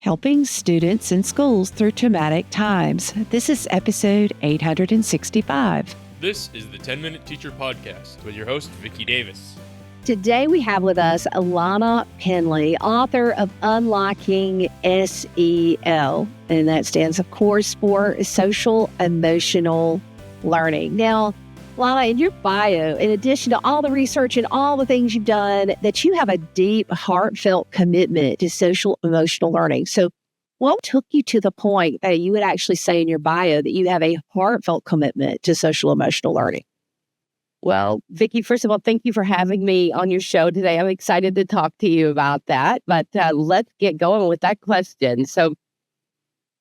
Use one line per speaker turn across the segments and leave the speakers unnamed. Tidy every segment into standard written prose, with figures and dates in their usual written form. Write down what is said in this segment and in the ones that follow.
helping students and schools through traumatic times. This is episode 865.
This is the 10-Minute Teacher Podcast with your host, Vicki Davis.
Today we have with us Lana Penley, author of Unlocking SEL, and that stands, of course, for Social Emotional Learning. Now, Lana, in your bio, in addition to all the research and all the things you've done, that you have a deep, heartfelt commitment to social emotional learning. So what took you to the point that you would actually say in your bio that you have a heartfelt commitment to social emotional learning?
Well, Vicki, first of all, thank you for having me on your show today. I'm excited to talk to you about that, but let's get going with that question. So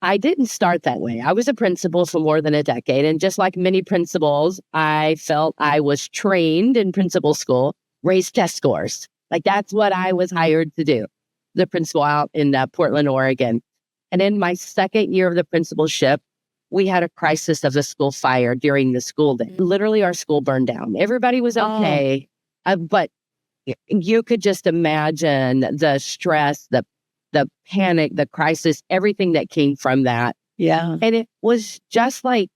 I didn't start that way. I was a principal for more than a decade, and just like many principals, I felt I was trained in principal school, raise test scores. Like that's what I was hired to do, the principal out in Portland, Oregon. And in my second year of the principalship, we had a crisis of the school fire during the school day. Literally, our school burned down. Everybody was okay, but you could just imagine the stress, the panic, the crisis, everything that came from that.
Yeah.
And it was just like,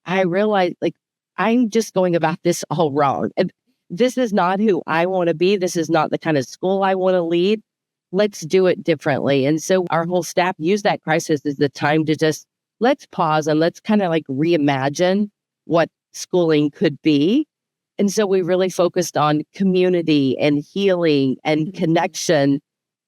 I realized, like, I'm just going about this all wrong. And this is not who I want to be. This is not the kind of school I want to lead. Let's do it differently. And so our whole staff used that crisis as the time to just, let's pause and let's kind of like reimagine what schooling could be. And so we really focused on community and healing and connection,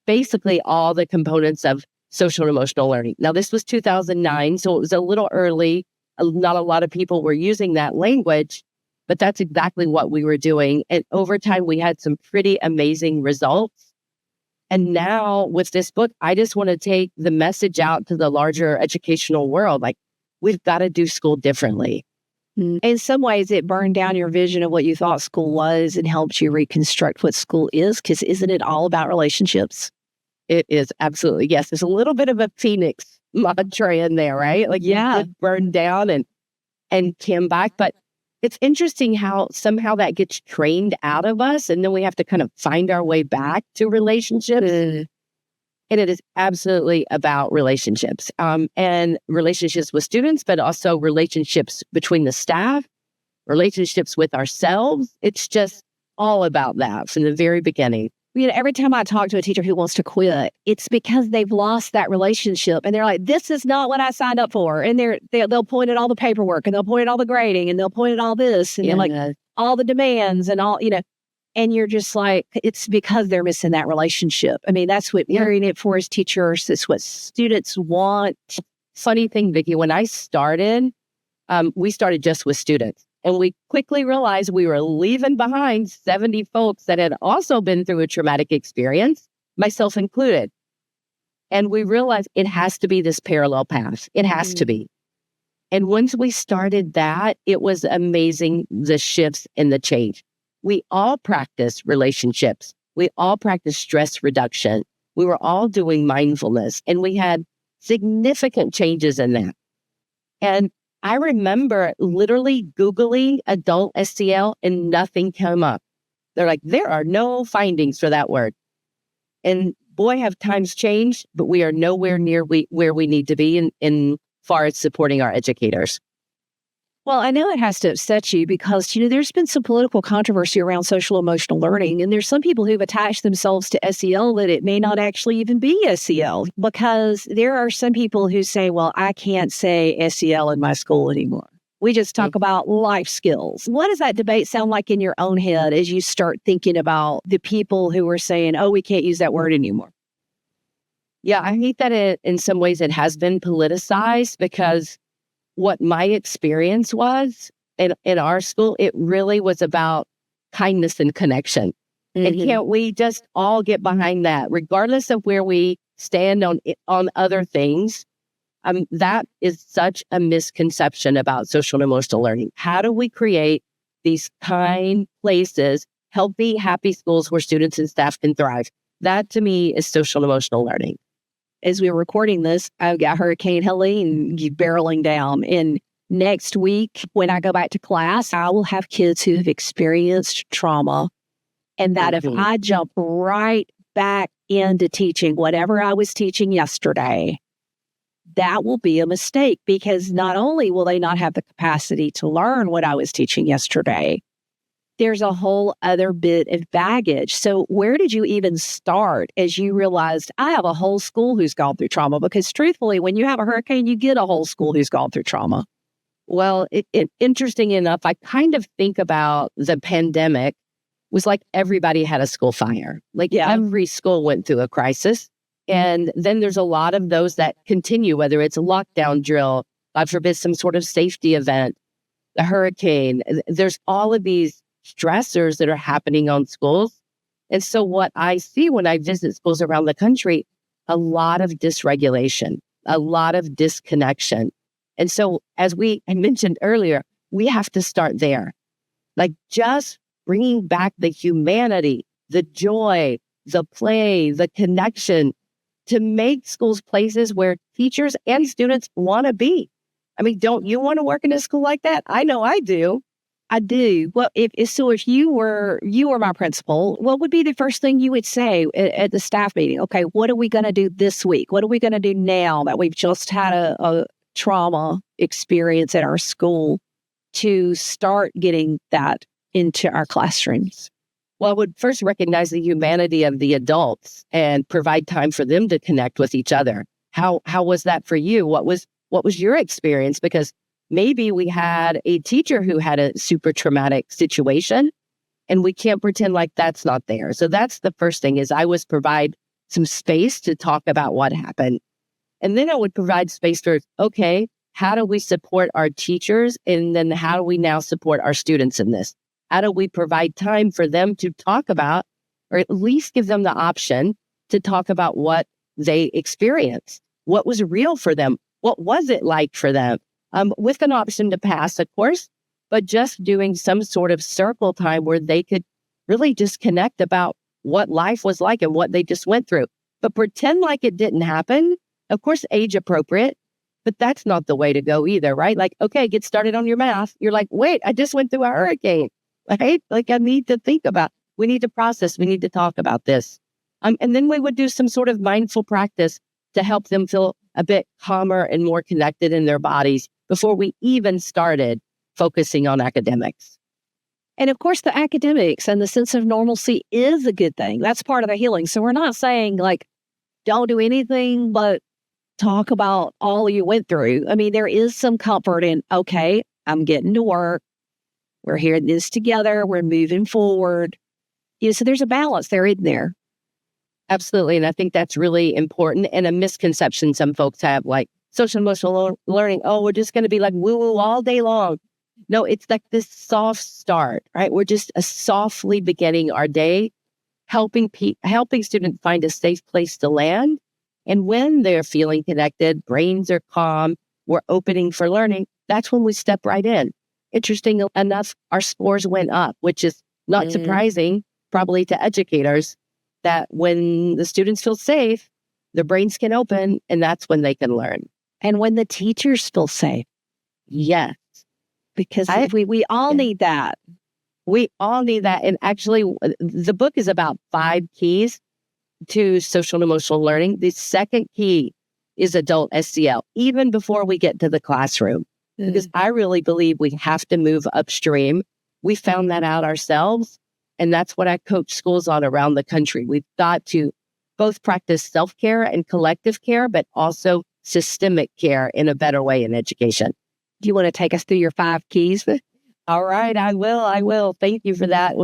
basically all the components of social and emotional learning. Now, this was 2009, so it was a little early. Not a lot of people were using that language, but that's exactly what we were doing. And over time, we had some pretty amazing results. And now with this book, I just want to take the message out to the larger educational world. Like, we've got to do school differently.
In some ways, it burned down your vision of what you thought school was and helped you reconstruct what school is, because isn't it all about relationships?
It is, absolutely. Yes, there's a little bit of a Phoenix mantra in there, right? Like,
yeah,
it burned down and came back. But it's interesting how somehow that gets trained out of us, and then we have to kind of find our way back to relationships. And it is absolutely about relationships, and relationships with students, but also relationships between the staff, relationships with ourselves. It's just all about that from the very beginning.
You know, every time I talk to a teacher who wants to quit, it's because they've lost that relationship, and they're like, "This is not what I signed up for." And they'll point at all the paperwork, and they'll point at all the grading, and they'll point at all this, and they're like all the demands and all, And you're just like, it's because they're missing that relationship. I mean, that's what we're in it for as teachers. It's what students want.
Funny thing, Vicki, when I started, we started just with students. And we quickly realized we were leaving behind 70 folks that had also been through a traumatic experience, myself included. And we realized it has to be this parallel path. It has to be. And once we started that, it was amazing, the shifts and the change. We all practice relationships. We all practice stress reduction. We were all doing mindfulness, and we had significant changes in that. And I remember literally Googling adult SEL and nothing came up. They're like, there are no findings for that word. And boy, have times changed, but we are nowhere near where we need to be in far as supporting our educators.
Well, I know it has to upset you because, there's been some political controversy around social emotional learning, and there's some people who've attached themselves to SEL that it may not actually even be SEL, because there are some people who say, well, I can't say SEL in my school anymore. We just talk about life skills. What does that debate sound like in your own head as you start thinking about the people who are saying, oh, we can't use that word anymore?
Yeah, I hate that in some ways it has been politicized, because what my experience was in our school, it really was about kindness and connection. And can't we just all get behind that, regardless of where we stand on other things? That is such a misconception about social and emotional learning. How do we create these kind places, healthy, happy schools where students and staff can thrive? That to me is social and emotional learning.
As we were recording this, I've got Hurricane Helene barreling down. And next week, when I go back to class, I will have kids who have experienced trauma. And that if I jump right back into teaching whatever I was teaching yesterday, that will be a mistake, because not only will they not have the capacity to learn what I was teaching yesterday, there's a whole other bit of baggage. So where did you even start as you realized I have a whole school who's gone through trauma? Because truthfully, when you have a hurricane, you get a whole school who's gone through trauma.
Well, interesting enough, I kind of think about the pandemic was like everybody had a school fire. Like every school went through a crisis. And then there's a lot of those that continue, whether it's a lockdown drill, God forbid, some sort of safety event, a hurricane. There's all of these stressors that are happening on schools. And so what I see when I visit schools around the country, a lot of dysregulation, a lot of disconnection. And so as I mentioned earlier, we have to start there. Like just bringing back the humanity, the joy, the play, the connection to make schools places where teachers and students want to be. I mean, don't you want to work in a school like that? I know I do.
I do. Well, if you were my principal, what would be the first thing you would say at the staff meeting? Okay, what are we going to do this week? What are we going to do now that we've just had a trauma experience at our school to start getting that into our classrooms?
Well, I would first recognize the humanity of the adults and provide time for them to connect with each other. How was that for you? What was your experience? Because maybe we had a teacher who had a super traumatic situation and we can't pretend like that's not there. So that's the first thing, is I would provide some space to talk about what happened. And then I would provide space for, okay, how do we support our teachers? And then how do we now support our students in this? How do we provide time for them to talk about, or at least give them the option to talk about what they experienced? What was real for them? What was it like for them? With an option to pass, of course, but just doing some sort of circle time where they could really just connect about what life was like and what they just went through. But pretend like it didn't happen. Of course, age appropriate, but that's not the way to go either, right? Like, okay, get started on your math. You're like, wait, I just went through a hurricane. Right? Like I need to think about, we need to process, we need to talk about this. And then we would do some sort of mindful practice to help them feel a bit calmer and more connected in their bodies before we even started focusing on academics.
And of course, the academics and the sense of normalcy is a good thing. That's part of the healing. So we're not saying like, don't do anything but talk about all you went through. I mean, there is some comfort in, okay, I'm getting to work. We're hearing this together. We're moving forward. So there's a balance there, isn't there?
Absolutely. And I think that's really important, and a misconception some folks have, like social emotional learning. Oh, we're just going to be like woo-woo all day long. No, it's like this soft start, right? We're just softly beginning our day, helping students find a safe place to land. And when they're feeling connected, brains are calm, we're opening for learning, that's when we step right in. Interesting enough, our scores went up, which is not surprising, probably to educators, that when the students feel safe, their brains can open, and that's when they can learn.
And when the teachers feel safe.
Yes.
Because we all need that.
We all need that. And actually, the book is about 5 keys to social and emotional learning. The second key is adult SEL, even before we get to the classroom. Because I really believe we have to move upstream. We found that out ourselves. And that's what I coach schools on around the country. We've got to both practice self-care and collective care, but also systemic care in a better way in education.
Do you want to take us through your 5 keys?
All right, I will. Thank you for that.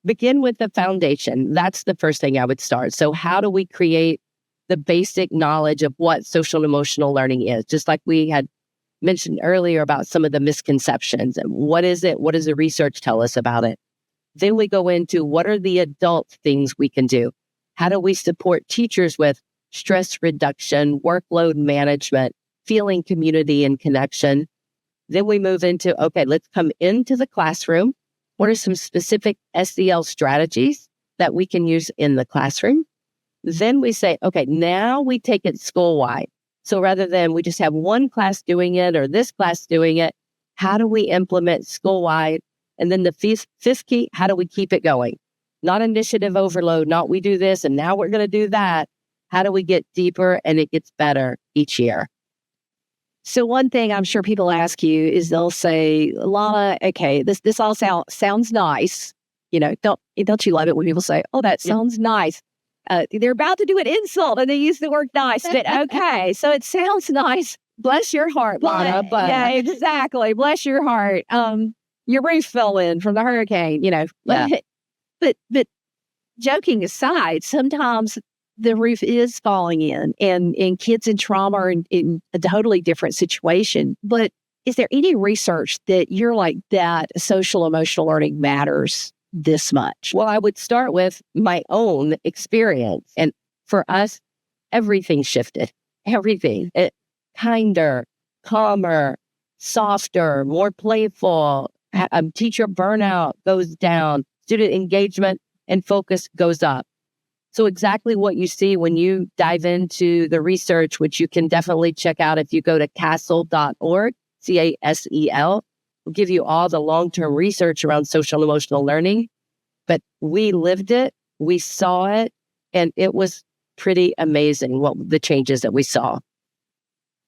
Begin with the foundation. That's the first thing I would start. So how do we create the basic knowledge of what social and emotional learning is? Just like we had mentioned earlier about some of the misconceptions and what is it? What does the research tell us about it? Then we go into what are the adult things we can do? How do we support teachers with stress reduction, workload management, feeling community and connection? Then we move into, okay, let's come into the classroom. What are some specific SEL strategies that we can use in the classroom? Then we say, okay, now we take it school-wide. So rather than we just have one class doing it or this class doing it, how do we implement school-wide? And then the fifth key, how do we keep it going? not initiative overload, not we do this and now we're going to do that. How do we get deeper and it gets better each year?
So one thing I'm sure people ask you is they'll say, Lana, okay, this all sounds nice. You know, don't you love it when people say, oh, that sounds nice? They're about to do an insult and they use the word nice, but okay, so it sounds nice.
Bless your heart, Lana. But
yeah, exactly. Bless your heart. Your roof fell in from the hurricane, you know.
Yeah.
But joking aside, sometimes the roof is falling in and kids in trauma are in a totally different situation. But is there any research that you're like that social emotional learning matters this much?
Well, I would start with my own experience. And for us, everything shifted. Everything. Kinder, calmer, softer, more playful. Teacher burnout goes down. Student engagement and focus goes up. So exactly what you see when you dive into the research, which you can definitely check out if you go to casel.org, CASEL, will give you all the long-term research around social and emotional learning. But we lived it, we saw it, and it was pretty amazing what the changes that we saw.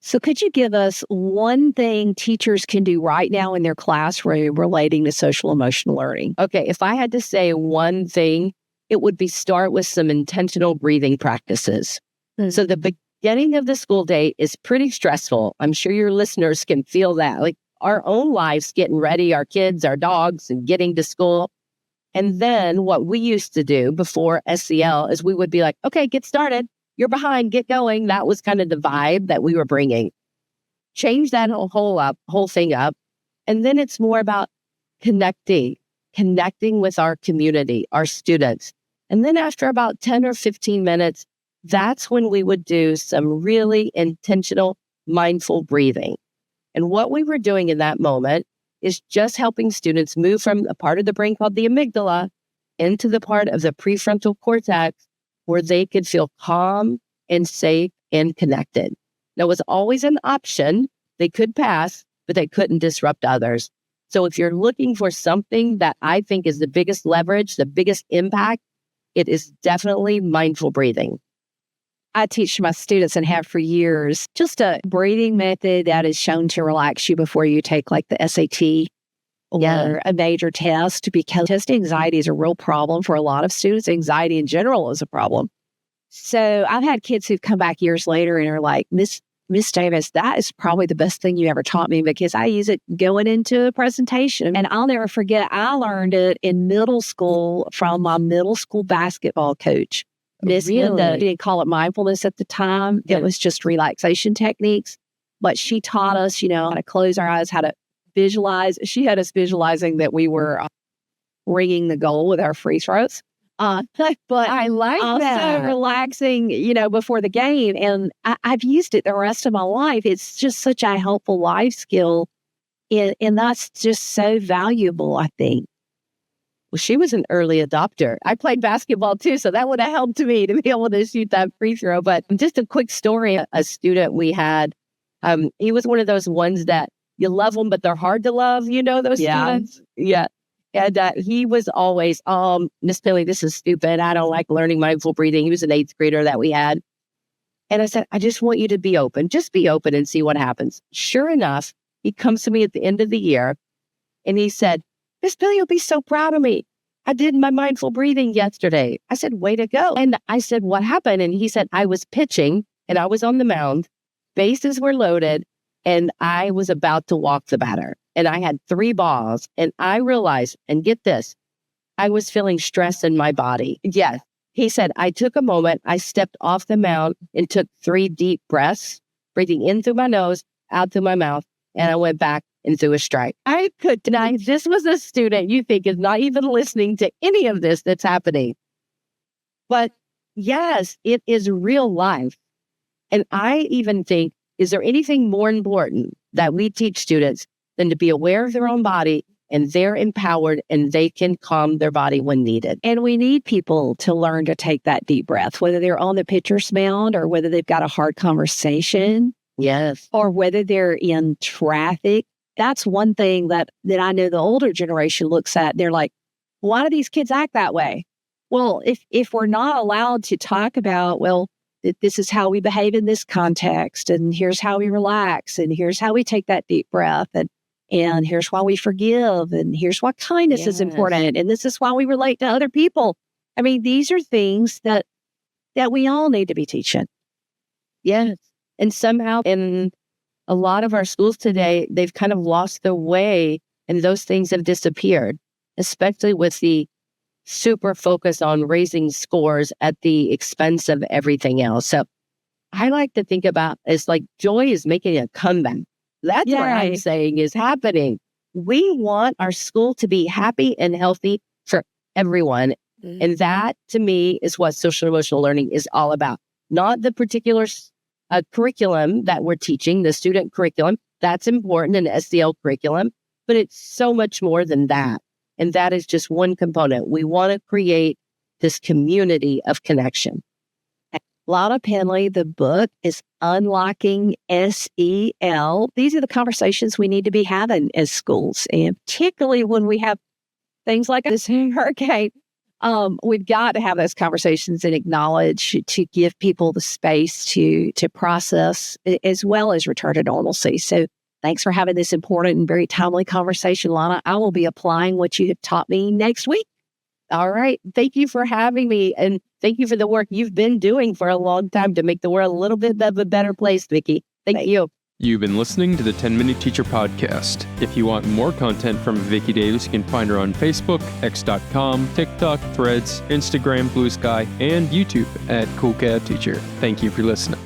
So could you give us one thing teachers can do right now in their classroom relating to social emotional learning?
Okay, if I had to say one thing, it would be start with some intentional breathing practices. So the beginning of the school day is pretty stressful. I'm sure your listeners can feel that. Like our own lives, getting ready, our kids, our dogs, and getting to school. And then what we used to do before SEL is we would be like, okay, get started. You're behind, get going. That was kind of the vibe that we were bringing. Change that whole thing up. And then it's more about connecting with our community, our students. And then after about 10 or 15 minutes, that's when we would do some really intentional, mindful breathing. And what we were doing in that moment is just helping students move from a part of the brain called the amygdala into the part of the prefrontal cortex where they could feel calm and safe and connected. Now, it was always an option. They could pass, but they couldn't disrupt others. So if you're looking for something that I think is the biggest leverage, the biggest impact, it is definitely mindful breathing.
I teach my students and have for years just a breathing method that is shown to relax you before you take like the SAT or a major test, because test anxiety is a real problem for a lot of students. Anxiety in general is a problem. So I've had kids who've come back years later and are like, Miss Davis, that is probably the best thing you ever taught me, because I use it going into a presentation. And I'll never forget, I learned it in middle school from my middle school basketball coach. Miss Linda, she didn't call it mindfulness at the time. It was just relaxation techniques. But she taught us, how to close our eyes, how to visualize. She had us visualizing that we were ringing the goal with our free throws. But
I like
also
that.
relaxing, before the game. And I've used it the rest of my life. It's just such a helpful life skill. And that's just so valuable, I think.
Well, she was an early adopter. I played basketball too, so that would have helped me to be able to shoot that free throw. But just a quick story, a student we had, he was one of those ones that you love them, but they're hard to love, those students? Yeah. And he was always, Miss Penley, this is stupid. I don't like learning mindful breathing. He was an 8th grader that we had. And I said, I just want you to be open. Just be open and see what happens. Sure enough, he comes to me at the end of the year and he said, Miss Penley, you'll be so proud of me. I did my mindful breathing yesterday. I said, way to go. And I said, what happened? And he said, I was pitching and I was on the mound. Bases were loaded and I was about to walk the batter. And I had 3 balls. And I realized, and get this, I was feeling stress in my body. Yes. He said, I took a moment. I stepped off the mound and took 3 deep breaths, breathing in through my nose, out through my mouth. And I went back and threw a strike. I could deny this was a student you think is not even listening to any of this that's happening. But yes, it is real life. And I even think, is there anything more important that we teach students than to be aware of their own body, and they're empowered and they can calm their body when needed?
And we need people to learn to take that deep breath, whether they're on the pitcher's mound or whether they've got a hard conversation.
Yes.
Or whether they're in traffic. That's one thing that I know the older generation looks at. They're like, why do these kids act that way? Well, if we're not allowed to talk about, well, this is how we behave in this context, and here's how we relax, and here's how we take that deep breath, and here's why we forgive, and here's why kindness is important, and this is why we relate to other people. I mean, these are things that we all need to be teaching.
Yes. And somehow in a lot of our schools today, they've kind of lost their way and those things have disappeared, especially with the super focus on raising scores at the expense of everything else. So I like to think about it's like joy is making a comeback. That's what I'm saying is happening. We want our school to be happy and healthy for everyone. Mm-hmm. And that, to me, is what social emotional learning is all about. Not the particular curriculum that we're teaching, the student curriculum. That's important, an SEL curriculum. But it's so much more than that. And that is just one component. We want to create this community of connection.
Lana Penley, the book is Unlocking SEL. These are the conversations we need to be having as schools, and particularly when we have things like this hurricane. We've got to have those conversations and acknowledge to give people the space to process as well as return to normalcy. So thanks for having this important and very timely conversation, Lana. I will be applying what you have taught me next week.
All right. Thank you for having me. And thank you for the work you've been doing for a long time to make the world a little bit of a better place, Vicki. Thank you.
You've been listening to the 10-Minute Teacher Podcast. If you want more content from Vicki Davis, you can find her on Facebook, X.com, TikTok, Threads, Instagram, Blue Sky, and YouTube at Cool Cat Teacher. Thank you for listening.